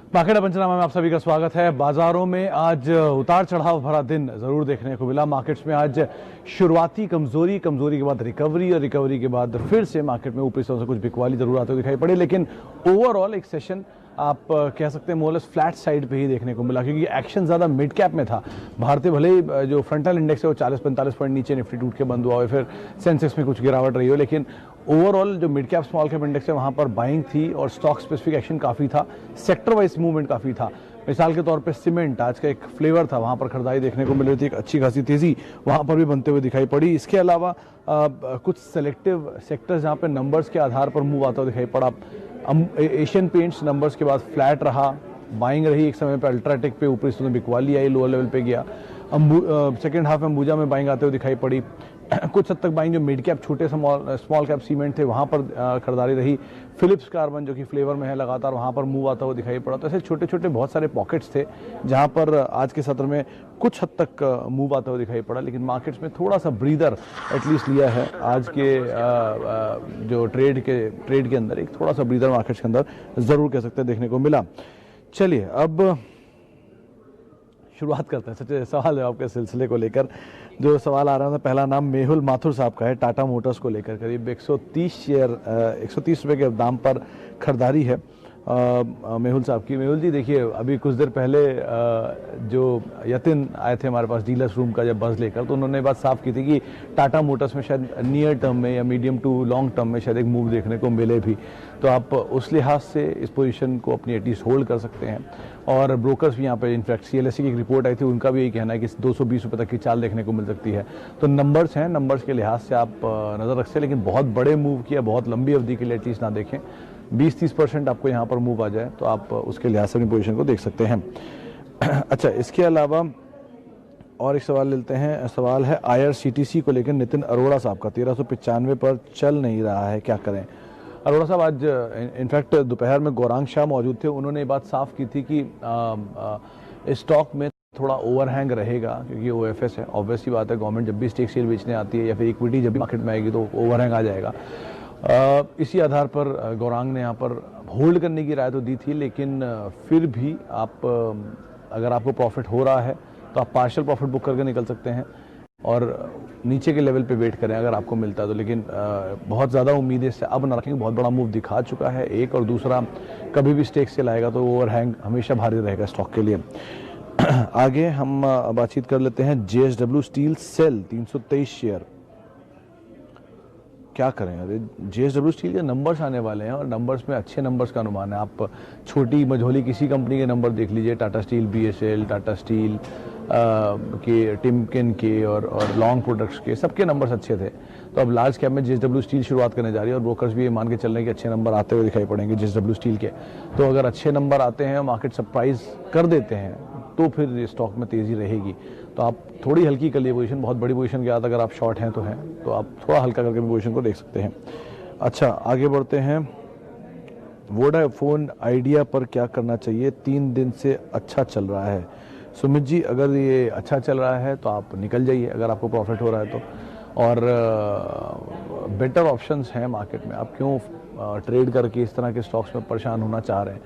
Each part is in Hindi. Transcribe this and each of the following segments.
मार्केट पंचनामा में आप सभी का स्वागत है। बाजारों में आज उतार चढ़ाव भरा दिन जरूर देखने को मिला। मार्केट्स में आज शुरुआती कमजोरी के बाद रिकवरी और रिकवरी के बाद फिर से मार्केट में ऊपरी से कुछ बिकवाली जरूर आते हुए दिखाई पड़े, लेकिन ओवरऑल एक सेशन आप कह सकते हैं मोरलेस फ्लैट साइड पे ही देखने को मिला, क्योंकि एक्शन ज़्यादा मिड कैप में था। भारतीय भले ही जो फ्रंटल इंडेक्स है वो 40-45 पॉइंट नीचे निफ्टी टूट के बंद हुआ है, फिर सेंसेक्स में कुछ गिरावट रही हो, लेकिन ओवरऑल जो mid cap small cap index है वहाँ पर बाइंग थी और स्टॉक स्पेसिफिक एक्शन काफ़ी था, सेक्टर वाइज मूवमेंट काफ़ी था। मिसाल के तौर पे सीमेंट आज का एक फ्लेवर था, वहाँ पर खरीदारी देखने को मिल रही थी, एक अच्छी खासी तेज़ी वहाँ पर भी बनते हुए दिखाई पड़ी। इसके अलावा कुछ सेलेक्टिव सेक्टर्स जहाँ पे नंबर्स के आधार पर मूव आता हुआ दिखाई पड़ा। एशियन पेंट्स नंबर्स के बाद फ्लैट रहा, बाइंग रही, एक समय पे अल्ट्राटेक पे ऊपरी से बिकवाली आई, लोअर लेवल पे गया। सेकेंड हाफ में अंबुजा में बाइंग आते हुए दिखाई पड़ी। कुछ हद तक बाइंग जो मिड कैप छोटे स्मॉल कैप सीमेंट थे वहाँ पर खरीदारी रही। फिलिप्स कार्बन जो कि फ्लेवर में है लगातार वहाँ पर मूव आता हुआ दिखाई पड़ा। तो ऐसे छोटे छोटे बहुत सारे पॉकेट्स थे जहाँ पर आज के सत्र में कुछ हद तक मूव आता हुआ दिखाई पड़ा, लेकिन मार्केट्स में थोड़ा सा ब्रीदर एटलीस्ट लिया है आज के जो ट्रेड के अंदर एक थोड़ा सा ब्रीदर मार्केट्स के अंदर ज़रूर कह सकते हैं देखने को मिला। चलिए अब शुरुआत करते हैं सच्चे सवाल जवाब के सिलसिले को लेकर। जो सवाल आ रहा है पहला नाम मेहुल माथुर साहब का है। टाटा मोटर्स को लेकर करीब 130 रुपये के दाम पर खरीदारी है मेहुल साहब की। मेहुल जी देखिए, अभी कुछ देर पहले जो यतिन आए थे हमारे पास डीलर्स रूम का जब बस लेकर, तो उन्होंने बात साफ की थी कि टाटा मोटर्स में शायद नियर टर्म में या मीडियम टू लॉन्ग टर्म में शायद एक मूव देखने को मिले भी। तो आप उस लिहाज से इस पोजीशन को अपनी एटलीस्ट होल्ड कर सकते हैं। और ब्रोकर्स भी यहाँ पे इनफैक्ट CLSE की एक रिपोर्ट आई थी, उनका भी यही कहना है कि 220 रुपये तक की चाल देखने को मिल सकती है। तो नंबर्स हैं, नंबर्स के लिहाज से आप नज़र रखते हैं, लेकिन बहुत बड़े मूव किया बहुत लंबी अवधि के लिए एटलीस्ट ना देखें। 20-30% आपको यहाँ पर मूव आ जाए तो आप उसके लिहाज से अपनी पोजीशन को देख सकते हैं। अच्छा, इसके अलावा और एक सवाल लेते हैं। सवाल है IRCTC को लेकर नितिन अरोड़ा साहब का। 1395 पर चल नहीं रहा है, क्या करें? अरोड़ा साहब आज इनफैक्ट दोपहर में गौरांग शाह मौजूद थे, उन्होंने ये बात साफ की थी कि स्टॉक में थोड़ा ओवरहैंग रहेगा, क्योंकि OFS है। ऑब्वियसली बात है, गवर्नमेंट जब भी स्टेक शेयर बेचने आती है या फिर इक्विटी जब भी मार्केट में आएगी तो ओवरहैंग आ जाएगा। इसी आधार पर गौरांग ने यहाँ पर होल्ड करने की राय तो दी थी, लेकिन फिर भी आप अगर आपको प्रॉफिट हो रहा है तो आप पार्शियल प्रॉफिट बुक करके निकल सकते हैं और नीचे के लेवल पे वेट करें अगर आपको मिलता है तो। लेकिन बहुत ज़्यादा उम्मीदें से अब न रखेंगे, बहुत बड़ा मूव दिखा चुका है एक, और दूसरा कभी भी स्टेक से लाएगा तो ओवरहैंग हमेशा भारी रहेगा स्टॉक के लिए। आगे हम बातचीत कर लेते हैं JSW स्टील सेल 323 शेयर, क्या करें? अरे JSW स्टील के नंबर्स आने वाले हैं और नंबर्स में अच्छे नंबर्स का अनुमान है। आप छोटी मझोली किसी कंपनी के नंबर देख लीजिए, Tata steel, BSL, Tata steel के, टिमकेन के और लॉन्ग प्रोडक्ट्स के, सबके नंबर्स अच्छे थे। तो अब लार्ज कैप में JSW स्टील शुरुआत करने जा रही है और ब्रोकर्स भी ये मान के चल रहे हैं कि अच्छे नंबर आते हुए दिखाई पड़ेंगे JSW स्टील के। तो अगर अच्छे नंबर आते हैं, मार्केट सरप्राइज कर देते हैं, तो फिर स्टॉक में तेज़ी रहेगी। तो आप थोड़ी हल्की कर लिए पोजीशन, बहुत बड़ी पोजीशन के बाद अगर आप शॉर्ट हैं तो आप थोड़ा हल्का करके पोजीशन को देख सकते हैं। अच्छा, आगे बढ़ते हैं। वोडाफोन आइडिया पर क्या करना चाहिए? 3 दिन से अच्छा चल रहा है। सुमित जी, अगर ये अच्छा चल रहा है तो आप निकल जाइए अगर आपको प्रॉफिट हो रहा है तो। और बेटर ऑप्शंस हैं मार्केट में, आप क्यों ट्रेड करके इस तरह के स्टॉक्स में परेशान होना चाह रहे हैं?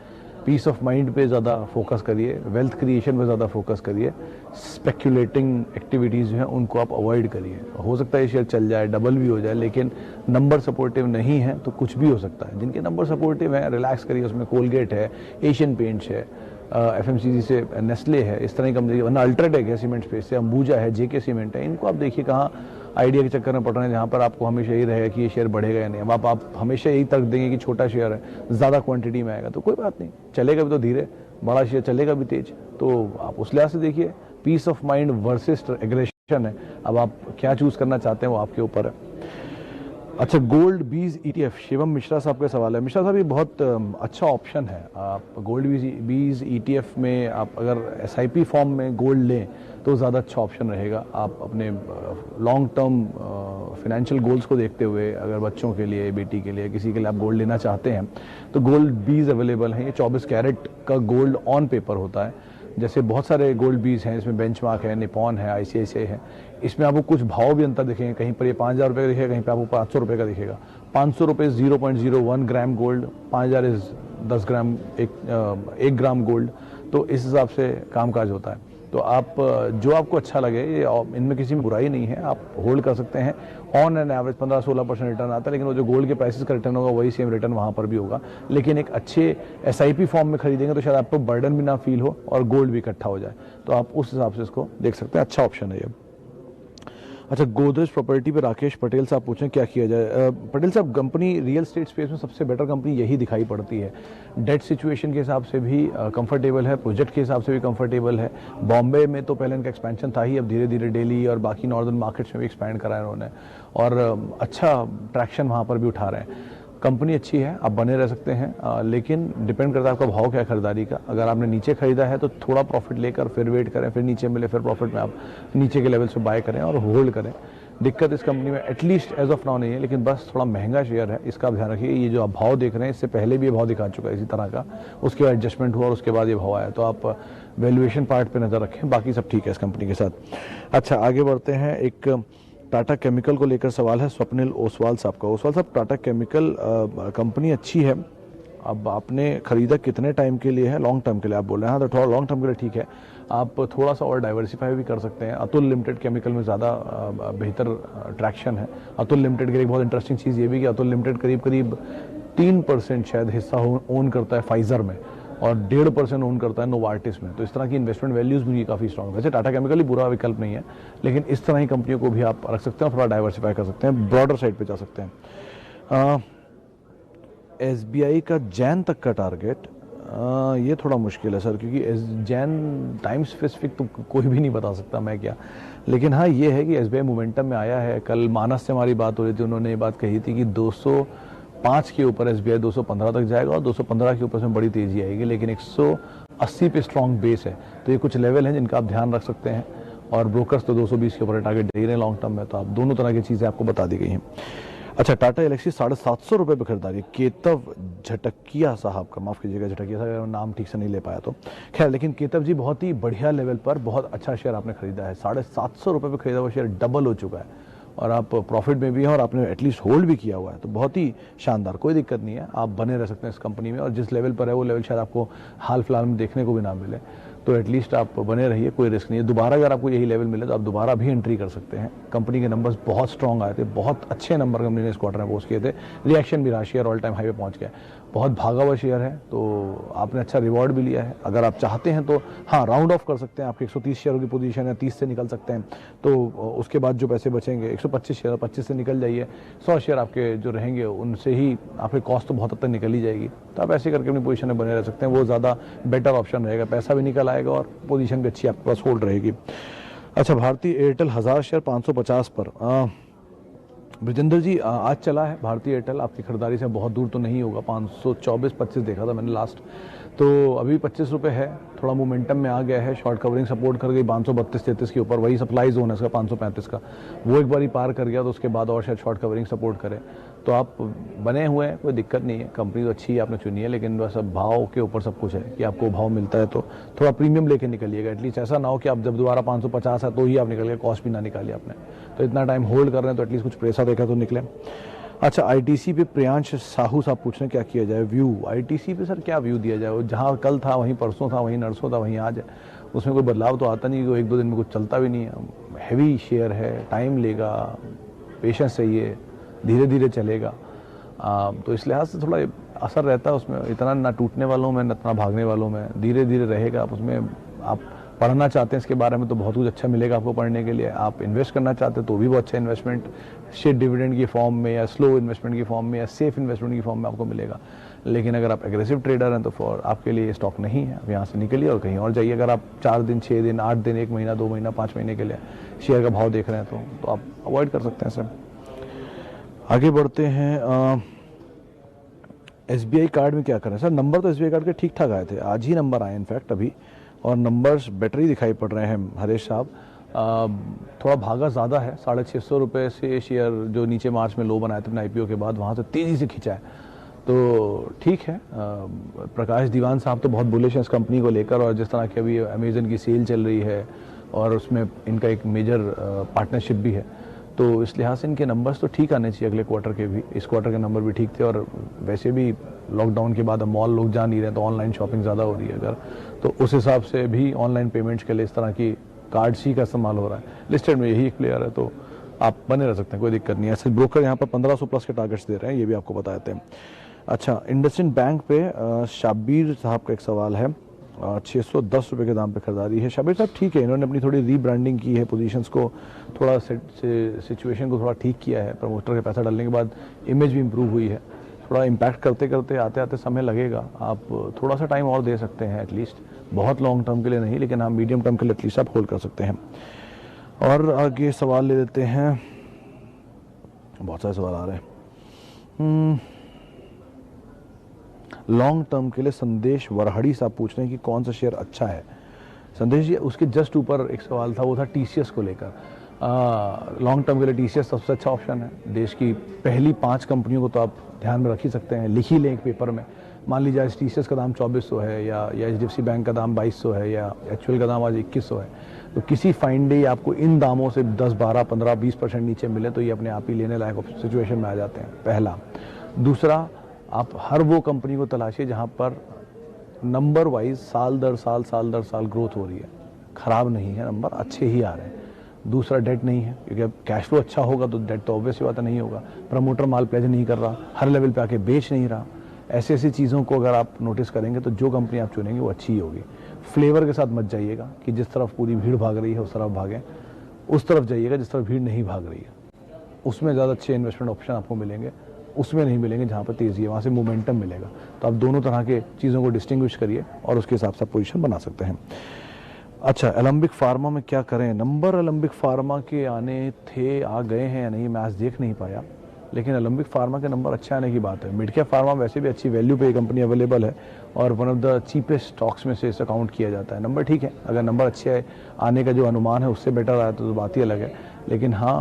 पीस ऑफ माइंड पे ज़्यादा फोकस करिए, वेल्थ क्रिएशन पे ज़्यादा फोकस करिए। स्पेक्यूलेटिंग एक्टिविटीज़ जो हैं उनको आप अवॉइड करिए। हो सकता है शेयर चल जाए, डबल भी हो जाए, लेकिन नंबर सपोर्टिव नहीं है तो कुछ भी हो सकता है। जिनके नंबर सपोर्टिव हैं रिलैक्स करिए, उसमें कोलगेट है, एशियन पेंट्स है, FMCG से नेस्ले है, इस तरह की कंपनी, वरना अल्ट्राटेक है सीमेंट स्पेस से, अंबुजा है, JK सीमेंट है। इनको आप देखिए कहाँ आइडिया के चक्कर में पड़ रहे हैं जहाँ पर आपको हमेशा यही रहेगा कि ये शेयर बढ़ेगा या नहीं। अब आप हमेशा यही तर्क देंगे कि छोटा शेयर है, ज़्यादा क्वांटिटी में आएगा, तो कोई बात नहीं, चलेगा भी तो धीरे, बड़ा शेयर चलेगा भी तेज। तो आप उस लिहाज से देखिए, peace of mind versus aggression है। अब आप क्या चूज़ करना चाहते हैं वो आपके ऊपर है। अच्छा, गोल्ड बीज ETF, शिवम मिश्रा साहब का सवाल है। मिश्रा साहब, ये बहुत अच्छा ऑप्शन है। आप गोल्ड बीज ETF में आप अगर SIP फॉर्म में गोल्ड लें तो ज़्यादा अच्छा ऑप्शन रहेगा। आप अपने लॉन्ग टर्म फाइनेंशियल गोल्स को देखते हुए, अगर बच्चों के लिए, बेटी के लिए, किसी के लिए आप गोल्ड लेना चाहते हैं तो गोल्ड बीज अवेलेबल हैं। ये 24 कैरेट का गोल्ड ऑन पेपर होता है। जैसे बहुत सारे गोल्ड बीज हैं, इसमें बेंचमार्क है, निपॉन है, ICICI है। इसमें आपको कुछ भाव भी अंतर दिखेंगे, कहीं पर ये 5,000 रुपये का दिखेगा, कहीं पर आपको 500 रुपये का दिखेगा। 500 रुपये 0.01 gram gold, 5,000 is 10 gram 1 gram gold, तो इस हिसाब से कामकाज होता है। तो आप जो आपको अच्छा लगे, ये इनमें किसी में बुराई नहीं है, आप होल्ड कर सकते हैं। ऑन एन एवरेज 15-16% रिटर्न आता है, लेकिन वो जो गोल्ड के प्राइसेस का रिटर्न होगा वही सेम रिटर्न वहाँ पर भी होगा। लेकिन एक अच्छे SIP फॉर्म में खरीदेंगे तो शायद आपको बर्डन भी ना फील हो और गोल्ड भी इकट्ठा हो जाए, तो आप उस हिसाब से इसको देख सकते हैं। अच्छा ऑप्शन है ये। अच्छा, गोदरेज प्रॉपर्टी पे राकेश पटेल साहब पूछें क्या किया जाए। पटेल साहब, कंपनी रियल स्टेट स्पेस में सबसे बेटर कंपनी यही दिखाई पड़ती है। डेट सिचुएशन के हिसाब से भी कंफर्टेबल है, प्रोजेक्ट के हिसाब से भी कंफर्टेबल है। बॉम्बे में तो पहले इनका एक्सपेंशन था ही, अब धीरे धीरे दिल्ली और बाकी नॉर्दर्न मार्केट्स में भी एक्सपैंड करा है उन्होंने, और अच्छा ट्रैक्शन वहाँ पर भी उठा रहे हैं। कंपनी अच्छी है, आप बने रह सकते हैं, लेकिन डिपेंड करता है आपका भाव क्या है खरीदारी का। अगर आपने नीचे खरीदा है तो थोड़ा प्रॉफिट लेकर फिर वेट करें, फिर नीचे मिले फिर प्रॉफिट में आप नीचे के लेवल से बाय करें और होल्ड करें। दिक्कत इस कंपनी में एटलीस्ट एज ऑफ नाउ नहीं है, लेकिन बस थोड़ा महंगा शेयर है, इसका आप ध्यान रखिए। ये जो आप भाव देख रहे हैं, इससे पहले भी ये भाव दिखा चुका है इसी तरह का, उसके बाद एडजस्टमेंट हुआ और उसके बाद ये भाव आया। तो आप वैल्यूएशन पार्ट पे नज़र रखें, बाकी सब ठीक है इस कंपनी के साथ। अच्छा, आगे बढ़ते हैं। एक टाटा केमिकल को लेकर सवाल है स्वप्निल ओसवाल साहब का। ओसवाल साहब, टाटा केमिकल कंपनी अच्छी है, अब आपने खरीदा कितने टाइम के लिए है? लॉन्ग टर्म के लिए आप बोल रहे हैं। हाँ, तो थोड़ा लॉन्ग टर्म के लिए ठीक है, आप थोड़ा सा और डाइवर्सिफाई भी कर सकते हैं। अतुल लिमिटेड केमिकल में ज़्यादा बेहतर ट्रैक्शन है। अतुल लिमिटेड की एक बहुत इंटरेस्टिंग चीज़ ये भी कि अतुल लिमिटेड करीब करीब 3% शायद हिस्सा ओन करता है फाइजर में, और 1.5% ओन करता है नोवार्टिस में। तो इस तरह की इन्वेस्टमेंट वैल्यूज़ भी काफ़ी स्ट्रॉन्ग है। वैसे टाटा केमिकल ही बुरा विकल्प नहीं है, लेकिन इस तरह की कंपनियों को भी आप रख सकते हैं, थोड़ा डाइवर्सिफाई कर सकते हैं, ब्रॉडर साइड पे जा सकते हैं। SBI का जैन तक का टारगेट, ये थोड़ा मुश्किल है सर, क्योंकि जैन टाइम स्पेसिफिक तो कोई भी नहीं बता सकता मैं क्या। लेकिन हाँ, ये है कि SBI मोमेंटम में आया है। कल मानस से हमारी बात हो रही थी, उन्होंने ये बात कही थी कि 205 के ऊपर SBI 215 तक जाएगा और 215 के ऊपर से बड़ी तेजी आएगी, लेकिन 180 पे स्ट्रॉन्ग बेस है। तो ये कुछ लेवल हैं जिनका आप ध्यान रख सकते हैं, और ब्रोकर्स तो 220 के ऊपर टारगेट दे रहे हैं लॉन्ग टर्म में। तो आप दोनों तरह की चीज़ें आपको बता दी गई हैं। अच्छा, टाटा एलेक्सी 750 रुपये पर खरीदारी, केतव झटकिया साहब का, माफ़ कीजिएगा झटकिया साहब, नाम ठीक से नहीं ले पाया तो खैर। लेकिन केतव जी, बहुत ही बढ़िया लेवल पर बहुत अच्छा शेयर आपने खरीदा है। 750 रुपये पर खरीदा हुआ शेयर डबल हो चुका है, और आप प्रॉफिट में भी हैं और आपने एटलीस्ट होल्ड भी किया हुआ है, तो बहुत ही शानदार, कोई दिक्कत नहीं है, आप बने रह सकते हैं इस कंपनी में। और जिस लेवल पर है वो लेवल शायद आपको हाल फिलहाल में देखने को भी ना मिले, तो एटलीस्ट आप बने रहिए, कोई रिस्क नहीं है। दोबारा अगर आपको यही लेवल मिले तो आप दोबारा भी एंट्री कर सकते हैं। कंपनी के नंबर्स बहुत स्ट्रॉन्ग आए थे, बहुत अच्छे नंबर कंपनी ने इस क्वार्टर में पोस्ट किए थे। रिएक्शन भी रहा, शेयर ऑल टाइम हाई पे पहुंच गया, बहुत भागा हुआ शेयर है, तो आपने अच्छा रिवॉर्ड भी लिया है। अगर आप चाहते हैं तो हाँ, राउंड ऑफ कर सकते हैं, आपके 130 शेयरों की पोजीशन है, 30 से निकल सकते हैं, तो उसके बाद जो पैसे बचेंगे 125 शेयर, 25 से निकल जाइए, 100 शेयर आपके जो रहेंगे उनसे ही आपके कॉस्ट तो बहुत हद तक निकल ही जाएगी। तो आप ऐसे करके अपनी पोजीशन में बने रह सकते हैं, वो ज़्यादा बेटर ऑप्शन रहेगा, पैसा भी निकल आएगा और पोजीशन भी अच्छी आपके पास होल्ड रहेगी। अच्छा, भारतीय एयरटेल 1000 शेयर 550 पर। ब्रजेंद्र जी, आज चला है भारतीय एयरटेल, आपकी खरीदारी से बहुत दूर तो नहीं होगा, 524-25 देखा था मैंने लास्ट, तो अभी 25 रुपये है, थोड़ा मोमेंटम में आ गया है, शॉर्ट कवरिंग सपोर्ट कर गई 532-33 के ऊपर, वही सप्लाई जोन है इसका 535 का, वो एक बार ही पार कर गया तो उसके बाद और शायद शॉर्ट कवरिंग सपोर्ट करे, तो आप बने हुए हैं, कोई दिक्कत नहीं है। कंपनी तो अच्छी है, आपने चुनी है, लेकिन बस अब भाव के ऊपर सब कुछ है कि आपको भाव मिलता है तो थोड़ा प्रीमियम लेके निकलिएगा। एटलीस्ट ऐसा ना हो कि आप जब दोबारा 550 है तो ही आप निकल गए, कॉस्ट भी ना निकाली आपने, तो इतना टाइम होल्ड कर रहे हैं तो एटलीस्ट कुछ पैसा देखा तो निकले। अच्छा, ITC पे प्रियांश साहू साहब पूछ रहे हैं क्या किया जाए व्यू। ITC पे सर क्या व्यू दिया जाए, वो जहाँ कल था वहीं परसों था, वहीं नरसों था वहीं आज है, उसमें कोई बदलाव तो आता नहीं, 1-2 दिन में कुछ चलता भी नहीं है। हैवी शेयर है, टाइम लेगा, पेशेंस चाहिए, धीरे धीरे चलेगा, तो इस लिहाज से थोड़ा असर रहता है उसमें, इतना ना टूटने वालों में, न इतना भागने वालों में, धीरे धीरे रहेगा। आप उसमें आप पढ़ना चाहते हैं इसके बारे में तो बहुत कुछ अच्छा मिलेगा आपको पढ़ने के लिए, आप इन्वेस्ट करना चाहते हैं तो भी बहुत अच्छा इन्वेस्टमेंट शेयर डिविडेंड की फॉर्म में या स्लो इन्वेस्टमेंट की फॉर्म में या सेफ इन्वेस्टमेंट की फॉर्म में आपको मिलेगा। लेकिन अगर आप एग्रेसिव ट्रेडर हैं तो फॉर आपके लिए स्टॉक नहीं है, आप यहाँ से निकलिए और कहीं और जाइए। अगर आप 4 दिन, 6 दिन, 8 दिन, 1 महीना, 2 महीना, 5 महीने के लिए शेयर का भाव देख रहे हैं तो आप अवॉइड कर सकते हैं सर। आगे बढ़ते हैं। SBI कार्ड में क्या करें सर? नंबर तो SBI कार्ड के ठीक ठाक आए थे, आज ही नंबर आए इनफैक्ट अभी, और नंबर्स बेटर ही दिखाई पड़ रहे हैं हरीश साहब। थोड़ा भागा ज़्यादा है, 650 रुपये से शेयर जो नीचे मार्च में लो बनाए थे अपने IPO के बाद, वहाँ से तेज़ी से खिंचा है, तो ठीक है। प्रकाश दीवान साहब तो बहुत बुलिश हैं इस कंपनी को लेकर, और जिस तरह की अभी अमेजन की सेल चल रही है और उसमें इनका एक मेजर पार्टनरशिप भी है, तो इस लिहाज से इनके नंबर्स तो ठीक आने चाहिए अगले क्वार्टर के भी। इस क्वार्टर के नंबर भी ठीक थे, और वैसे भी लॉकडाउन के बाद अब मॉल लोग जा नहीं रहे, तो ऑनलाइन शॉपिंग ज़्यादा हो रही है अगर, तो उस हिसाब से भी ऑनलाइन पेमेंट्स के लिए इस तरह की कार्ड्स ही का इस्तेमाल हो रहा है। लिस्टेड में यही एक प्लेयर है, तो आप बने रह सकते हैं, कोई दिक्कत नहीं है। ऐसे ब्रोकर यहाँ पर 1500 प्लस के टारगेट्स दे रहे हैं, ये भी आपको बता देते हैं। अच्छा, इंडसइंड बैंक पे शाबिर साहब का एक सवाल है। 610 रुपये के दाम पे खरीदारी है। शाबिर साहब ठीक है, इन्होंने अपनी थोड़ी रीब्रांडिंग की है, पोजीशंस को थोड़ा सिचुएशन को थोड़ा ठीक किया है, प्रमोटर के पैसा डालने के बाद इमेज भी इम्प्रूव हुई है। थोड़ा इम्पैक्ट करते करते आते आते समय लगेगा, आप थोड़ा सा टाइम और दे सकते हैं एटलीस्ट, बहुत लॉन्ग टर्म के लिए नहीं, लेकिन हाँ मीडियम टर्म के लिए एटलीस्ट आप होल्ड कर सकते हैं। और आगे सवाल ले लेते हैं, बहुत सारे सवाल आ रहे हैं। लॉन्ग टर्म के लिए संदेश वरहड़ी साहब पूछ रहे हैं कि कौन सा शेयर अच्छा है। संदेश जी, उसके जस्ट ऊपर एक सवाल था, वो था टीसीएस को लेकर। लॉन्ग टर्म के लिए टीसीएस सबसे अच्छा ऑप्शन है। देश की पहली 5 कंपनियों को तो आप ध्यान में रख ही सकते हैं, लिख ही लें एक पेपर में। मान लीजिए आज टीसीएस का दाम 2400 है, या एचडीएफसी बैंक का दाम 2200 है, या एचयूएल का दाम आज 2100 है, तो किसी फाइन डे आपको इन दामों से 10, 12, 15, 20% नीचे मिले तो ये अपने आप ही लेने लायक सिचुएशन में आ जाते हैं, पहला। दूसरा, आप हर वो कंपनी को तलाशिए जहां पर नंबर वाइज साल दर साल ग्रोथ हो रही है, खराब नहीं है नंबर, अच्छे ही आ रहे हैं। दूसरा, डेट नहीं है, क्योंकि अब कैश फ्लो अच्छा होगा तो डेट तो ऑब्वियस बात नहीं होगा। प्रमोटर माल प्लेज नहीं कर रहा, हर लेवल पे आके बेच नहीं रहा। ऐसी ऐसी चीज़ों को अगर आप नोटिस करेंगे तो जो कंपनी आप चुनेंगे वो अच्छी ही होगी। फ्लेवर के साथ मत जाइएगा कि जिस तरफ पूरी भीड़ भाग रही है उस तरफ भागें, उस तरफ जाइएगा जिस तरफ भीड़ नहीं भाग रही है, उसमें ज़्यादा अच्छे इन्वेस्टमेंट ऑप्शन आपको मिलेंगे, उसमें नहीं मिलेंगे जहाँ पर तेज़ी है, वहाँ से मोमेंटम मिलेगा। तो आप दोनों तरह के चीज़ों को डिस्टिंग्विश करिए और उसके हिसाब से आप पोजीशन बना सकते हैं। अच्छा, एलम्बिक फार्मा में क्या करें? नंबर एलम्बिक फार्मा के आने थे, आ गए हैं या नहीं मैं आज देख नहीं पाया, लेकिन एलम्बिक फार्मा के नंबर अच्छे आने की बात है। मिड कैप फार्मा वैसे भी अच्छी वैल्यू पे कंपनी अवेलेबल है और one of the cheapest stocks में से इसे काउंट किया जाता है। नंबर ठीक है, अगर नंबर अच्छे आने का जो अनुमान है उससे बेटर आया तो बात ही अलग है, लेकिन हाँ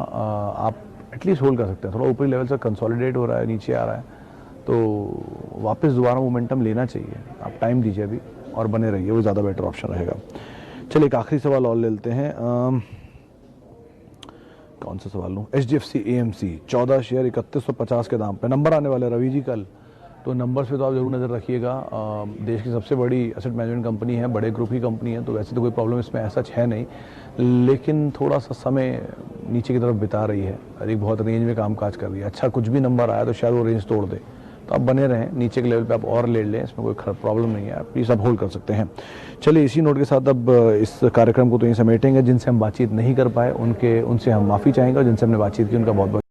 आप एटलीस्ट होल्ड कर सकते हैं। थोड़ा ऊपरी लेवल से कंसोलिडेट हो रहा है, नीचे आ रहा है, तो वापस दोबारा मोमेंटम लेना चाहिए। आप टाइम दीजिए अभी और बने रहिए, वो ज़्यादा बेटर ऑप्शन रहेगा। चलिए एक आखिरी सवाल और ले लेते हैं। कौन सा सवाल लूँ? एचडीएफसी एएमसी 14 शेयर 3150 के दाम पे नंबर आने वाले रवि जी कल, तो नंबर्स पे तो आप जरूर नज़र रखिएगा। देश की सबसे बड़ी एसेट मैनेजमेंट कंपनी है, बड़े ग्रुप की कंपनी है, तो वैसे तो कोई प्रॉब्लम इसमें ऐसा है नहीं, लेकिन थोड़ा सा समय नीचे की तरफ बिता रही है और एक बहुत रेंज में कामकाज कर रही है। अच्छा कुछ भी नंबर आया तो शायद वो रेंज तोड़ दे, तो आप बने रहें, नीचे के लेवल पे आप और ले लें, इसमें कोई खराब प्रॉब्लम नहीं है, प्लीज़ आप होल्ड कर सकते हैं। चलिए इसी नोट के साथ अब इस कार्यक्रम को तो यहीं समेटेंगे। जिनसे हम बातचीत नहीं कर पाए उनसे हम माफ़ी चाहेंगे, और जिनसे हमने बातचीत की उनका बहुत बहुत